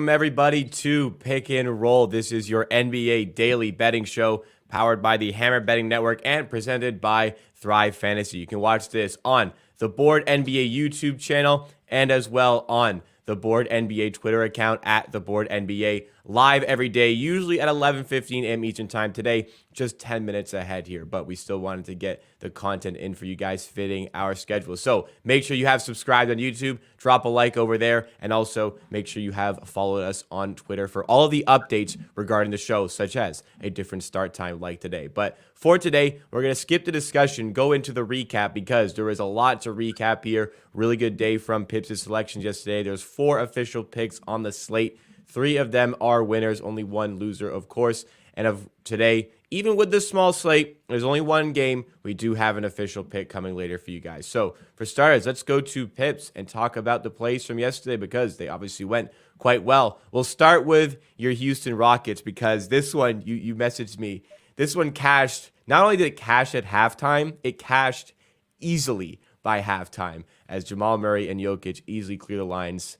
Welcome, everybody, to Pick and Roll. This is your NBA daily betting show powered by the Hammer Betting Network and presented by Thrive Fantasy. You can watch this on the Board NBA YouTube channel and as well on the Board NBA Twitter account at the Board NBA, live every day, usually at 11:15 a.m. Eastern Time. Today, just 10 minutes ahead here, but we still wanted to get the content in for you guys fitting our schedule. So make sure you have subscribed on YouTube, drop a like over there, and also make sure you have followed us on Twitter for all of the updates regarding the show, such as a different start time like today. But for today, we're going to skip the discussion, go into the recap because there is a lot to recap here. Really good day from Pips' selections yesterday. There's 4 official picks on the slate. 3 of them are winners, only 1 loser, of course. And of today, even with this small slate, there's only 1 game. We do have an official pick coming later for you guys. So for starters, let's go to Pips and talk about the plays from yesterday because they obviously went quite well. We'll start with your Houston Rockets because this one, you messaged me. This one cashed. Not only did it cash at halftime, it cashed easily by halftime as Jamal Murray and Jokic easily clear the lines.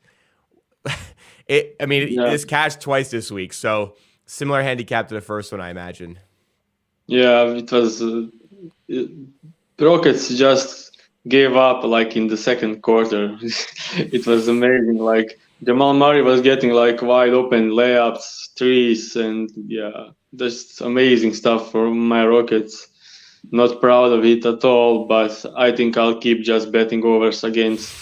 This cashed twice this week, so similar handicap to the first one, I imagine. Yeah, it was. Rockets just gave up like in the second quarter. It was amazing. Like Jamal Murray was getting like wide open layups, threes, and yeah, just amazing stuff for my Rockets. Not proud of it at all, but I think I'll keep just betting overs against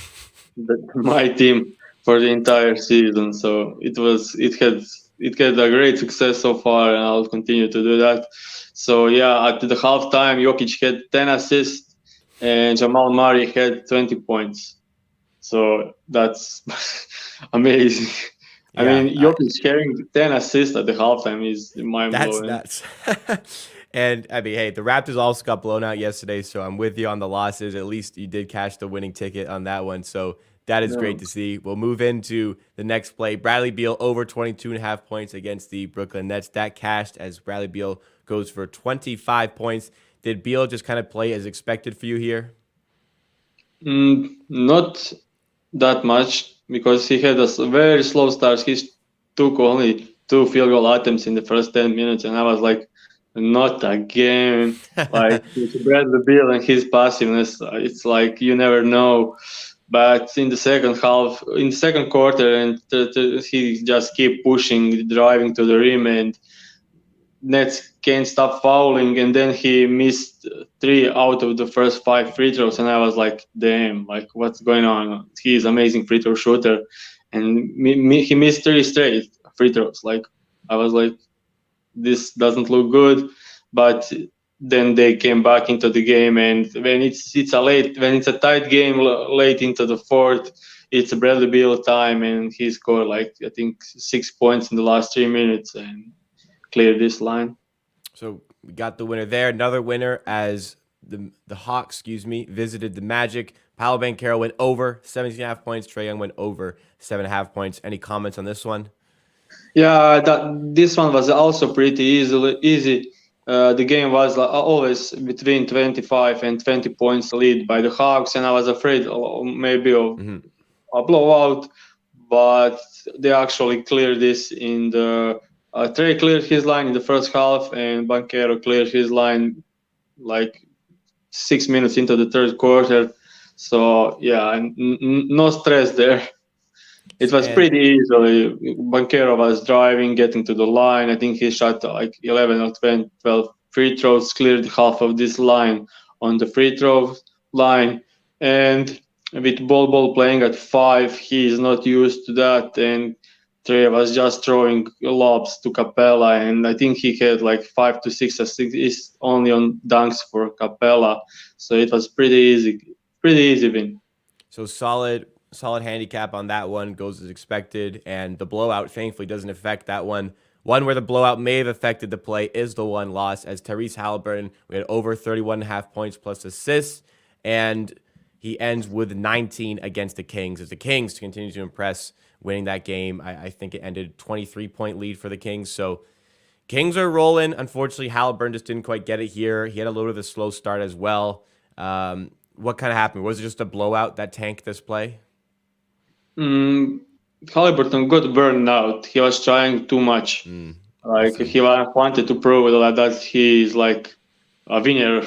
my team for the entire season. So it had a great success so far, and I'll continue to do that. So yeah, at the halftime, Jokic had 10 assists, and Jamal Murray had 20 points. So that's amazing. Yeah, I mean, Jokic carrying 10 assists at the halftime is mind-blowing. That's nuts. And, I mean, hey, the Raptors also got blown out yesterday, so I'm with you on the losses. At least you did cash the winning ticket on that one, so that is great to see. We'll move into the next play. Bradley Beal over 22.5 points against the Brooklyn Nets. That cashed as Bradley Beal goes for 25 points. Did Beal just kind of play as expected for you here? Not that much because he had a very slow start. He took only 2 field goal attempts in the first 10 minutes, and I was like, not again. Like Bradley Beal and his passiveness, it's like you never know. But in the second quarter, and he just keep pushing, driving to the rim, and Nets can't stop fouling. And then he missed 3 out of the first 5 free throws, and I was like, damn, like what's going on? He's an amazing free throw shooter, and he missed 3 straight free throws. Like I was like, this doesn't look good, but then they came back into the game, and when it's a tight game late into the fourth, it's a Bradley Beal time, and he scored like I think 6 points in the last 3 minutes and cleared this line. So we got the winner there. Another winner as the Hawks, visited the Magic. Paolo Banchero went over 17.5 points. Trae Young went over 7.5 points. Any comments on this one? Yeah, this one was also pretty easy. The game was always between 25 and 20 points lead by the Hawks, and I was afraid maybe of a blowout, but they actually cleared this in the Trae cleared his line in the first half, and Banchero cleared his line like 6 minutes into the third quarter. So yeah, no stress there. It was pretty easily. Banchero was driving, getting to the line. I think he shot like 11 or 12 free throws, cleared half of this line on the free throw line. And with ball playing at 5, he is not used to that. And Trae was just throwing lobs to Capella. And I think he had like 5 to 6 assists only on dunks for Capella. So it was pretty easy win. So solid handicap on that one, goes as expected, and the blowout thankfully doesn't affect that one. One where the blowout may have affected the play is the one loss as Tyrese Halliburton, we had over 31.5 points plus assists, and he ends with 19 against the Kings as the Kings continue to impress, winning that game. I think it ended 23-point lead for the Kings, so Kings are rolling. Unfortunately, Halliburton just didn't quite get it here. He had a little bit of a slow start as well. What kind of happened? Was it just a blowout that tanked this play? Halliburton got burned out. He was trying too much. I Like see. he wanted to prove that he is like a winner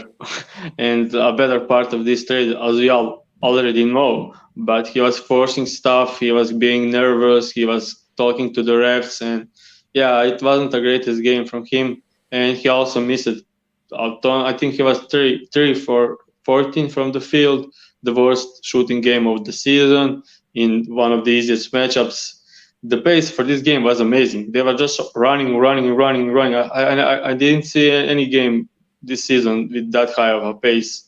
and a better part of this trade, as we all already know. But he was forcing stuff. He was being nervous. He was talking to the refs, and yeah, it wasn't the greatest game from him. And he also missed a ton. I think he was 3 for 14 from the field, the worst shooting game of the season in one of the easiest matchups. The pace for this game was amazing. They were just running, running, running, running. I didn't see any game this season with that high of a pace.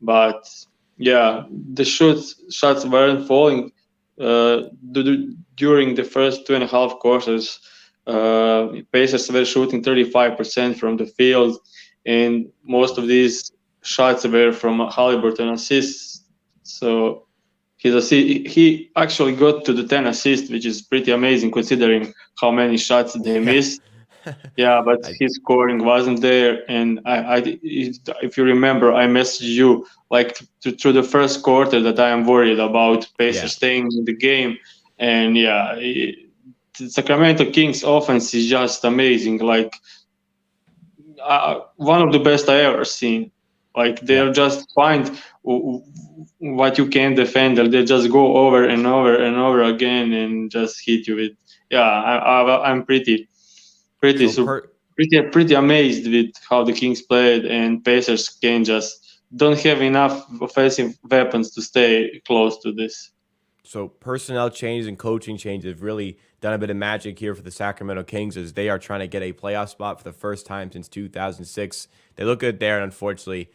But yeah, the shots weren't falling during the first 2.5 quarters. Pacers were shooting 35% from the field, and most of these shots were from Halliburton assists. So he actually got to the 10 assists, which is pretty amazing considering how many shots they Yeah. missed. Yeah, but I, his scoring wasn't there, and if you remember, I messaged you like through the first quarter that I am worried about yeah. Pacers staying in the game, and yeah, the Sacramento Kings offense is just amazing. Like one of the best I ever seen. Like Yeah. they'll just find what you can defend, and they just go over and over and over again and just hit you with. Yeah, I'm pretty So sur- per pretty amazed with how the Kings played, and Pacers can just don't have enough offensive weapons to stay close to this. So personnel changes and coaching changes have really done a bit of magic here for the Sacramento Kings as they are trying to get a playoff spot for the first time since 2006. They look good there, and unfortunately,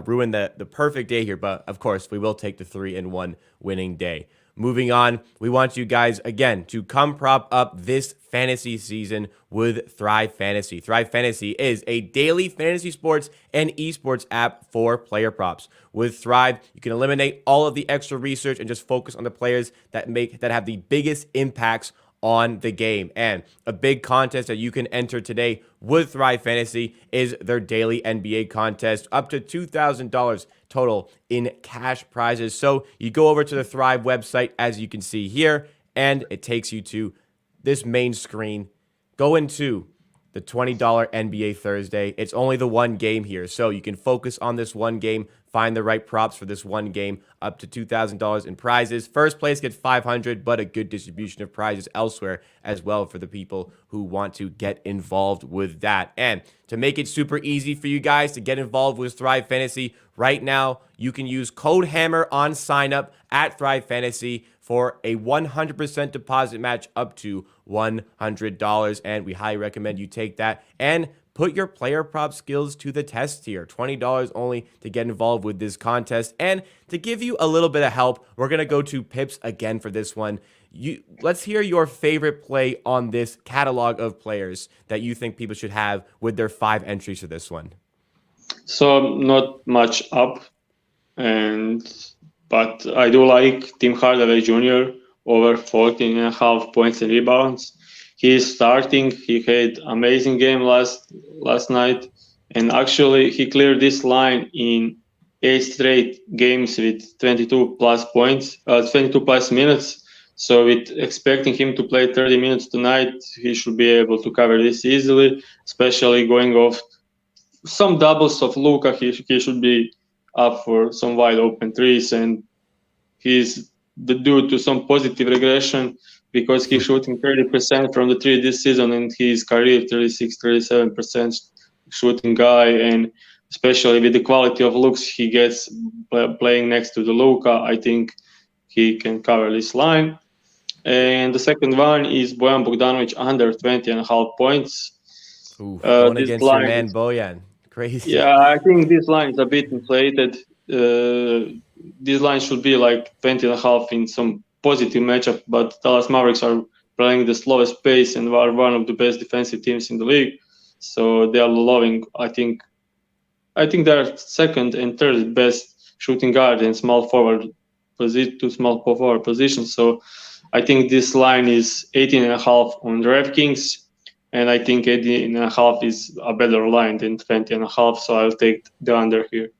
ruined the perfect day here. But of course, we will take the 3-1 winning day. Moving on, we want you guys again to come prop up this fantasy season with Thrive Fantasy. Thrive Fantasy is a daily fantasy sports and esports app for player props. With Thrive, you can eliminate all of the extra research and just focus on the players that have the biggest impacts on the game. And a big contest that you can enter today with Thrive Fantasy is their daily NBA contest, up to $2,000 total in cash prizes. So you go over to the Thrive website, as you can see here, and it takes you to this main screen. Go into the $20 NBA Thursday. It's only the one game here, so you can focus on this one game, find the right props for this one game, up to $2,000 in prizes. First place gets $500, but a good distribution of prizes elsewhere as well for the people who want to get involved with that. And to make it super easy for you guys to get involved with Thrive Fantasy, right now you can use code HAMMER on sign up at Thrive Fantasy for a 100% deposit match up to $100. And we highly recommend you take that and put your player prop skills to the test here. $20 only to get involved with this contest. And to give you a little bit of help, we're going to go to Pips again for this one. Let's hear your favorite play on this catalog of players that you think people should have with their 5 entries for this one. So not much up, and but I do like Tim Hardaway Jr. over 14.5 points and rebounds. He is starting. He had amazing game last night, and actually he cleared this line in 8 straight games with 22 plus points, 22 plus minutes. So with expecting him to play 30 minutes tonight, he should be able to cover this easily, especially going off some doubles of Luka. He should be up for some wide open threes, and he's the due to some positive regression because he's shooting 30% from the three this season, and his career 36-37% shooting guy, and especially with the quality of looks he gets playing next to the Luka, I think he can cover this line. And the second one is Bojan Bogdanovic under 20.5 points. Ooh, going This against your line man is Bojan. Crazy. yeah, I think this line is a bit inflated. This line should be like 20.5 in some positive matchup, but Dallas Mavericks are playing the slowest pace and are one of the best defensive teams in the league. So they are loving. I think they're second and third best shooting guard and small forward positions. So I think this line is 18.5 on DraftKings. And I think 18.5 is a better line than 20.5, so I'll take the under here.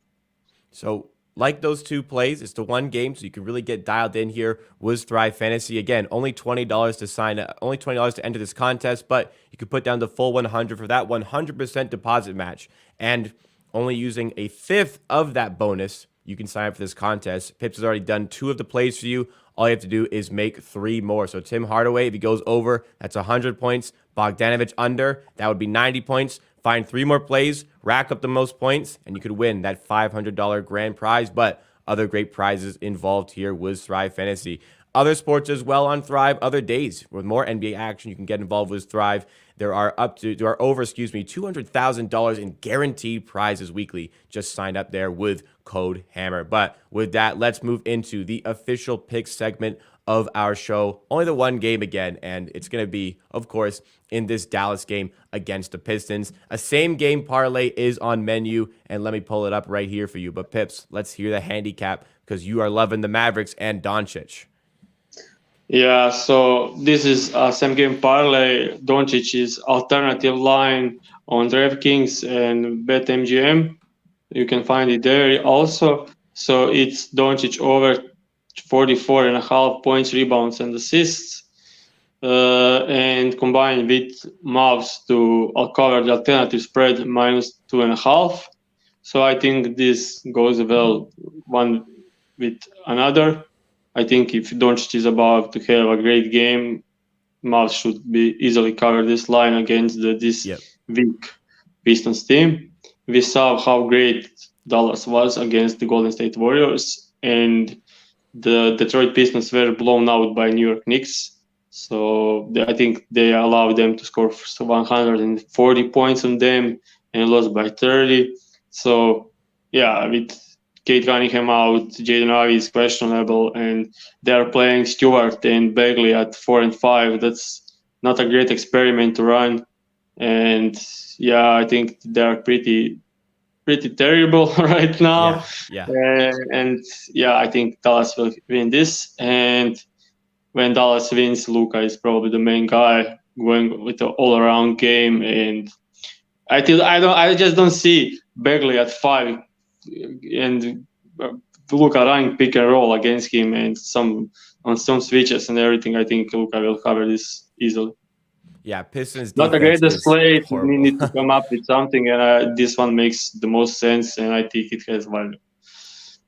So like those two plays. It's the one game, so you can really get dialed in here with Thrive Fantasy. Again, only $20 to sign up, only $20 to enter this contest, but you can put down the full 100 for that 100% deposit match. And only using a fifth of that bonus, you can sign up for this contest. Pips has already done 2 of the plays for you. All you have to do is make 3 more. So Tim Hardaway, if he goes over, that's 100 points. Bogdanovich under, that would be 90 points. Find 3 more plays, rack up the most points, and you could win that $500 grand prize. But other great prizes involved here with Thrive Fantasy. Other sports as well on Thrive, other days with more NBA action you can get involved with Thrive. There are over $200,000 in guaranteed prizes weekly. Just sign up there with code HAMMER. But with that, let's move into the official picks segment of our show. Only the one game again, and it's going to be, of course, in this Dallas game against the Pistons. A same game parlay is on menu, and let me pull it up right here for you. But Pips, let's hear the handicap because you are loving the Mavericks and Doncic. Yeah, so this is a same game parlay. Doncic's alternative line on DraftKings and BetMGM. You can find it there also. So it's Doncic over 44.5 points, rebounds, and assists. And combined with Mavs to cover the alternative spread -2.5. So I think this goes well one with another. I think if Doncic is about to have a great game, Mavs should be easily cover this line against this weak Pistons team. We saw how great Dallas was against the Golden State Warriors, and the Detroit Pistons were blown out by New York Knicks. So I think they allowed them to score 140 points on them and lost by 30. So yeah, with Kate Cunningham out, Jaden Ivey is questionable, and they're playing Stewart and Bagley at 4 and 5. That's not a great experiment to run. And yeah, I think they're pretty terrible right now. Yeah. And yeah, I think Dallas will win this. And when Dallas wins, Luka is probably the main guy going with the all-around game. And I just don't see Bagley at 5 and Luka running pick and roll against him and some switches and everything. I think Luka will cover this easily. Yeah, Pistons defense not the greatest slate. Horrible. We need to come up with something, and this one makes the most sense, and I think it has value.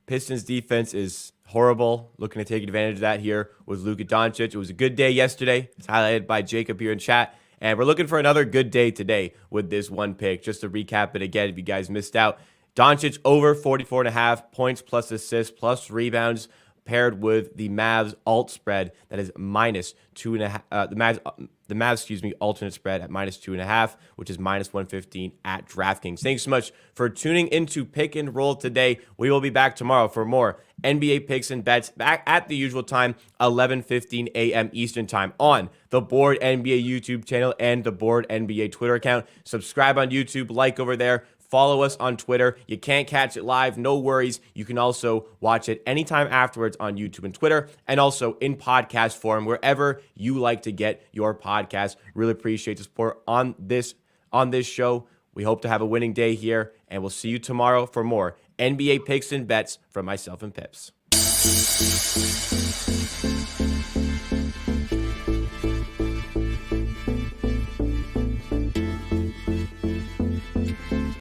Pistons defense is horrible. Looking to take advantage of that here with Luka Doncic. It was a good day yesterday. It's highlighted by Jacob here in chat. And we're looking for another good day today with this one pick. Just to recap it again, if you guys missed out. Doncic over 44.5 points plus assists plus rebounds paired with the Mavs alt spread that is -2.5. The Mavs, alternate spread at -2.5, which is -115 at DraftKings. Thanks so much for tuning into Pick and Roll today. We will be back tomorrow for more NBA picks and bets back at the usual time, 11:15 a.m. Eastern time on the Board NBA YouTube channel and the Board NBA Twitter account. Subscribe on YouTube, like over there. Follow us on Twitter. You can't catch it live, no worries. You can also watch it anytime afterwards on YouTube and Twitter, and also in podcast form, wherever you like to get your podcast. Really appreciate the support on this show. We hope to have a winning day here, and we'll see you tomorrow for more NBA picks and bets from myself and Pips.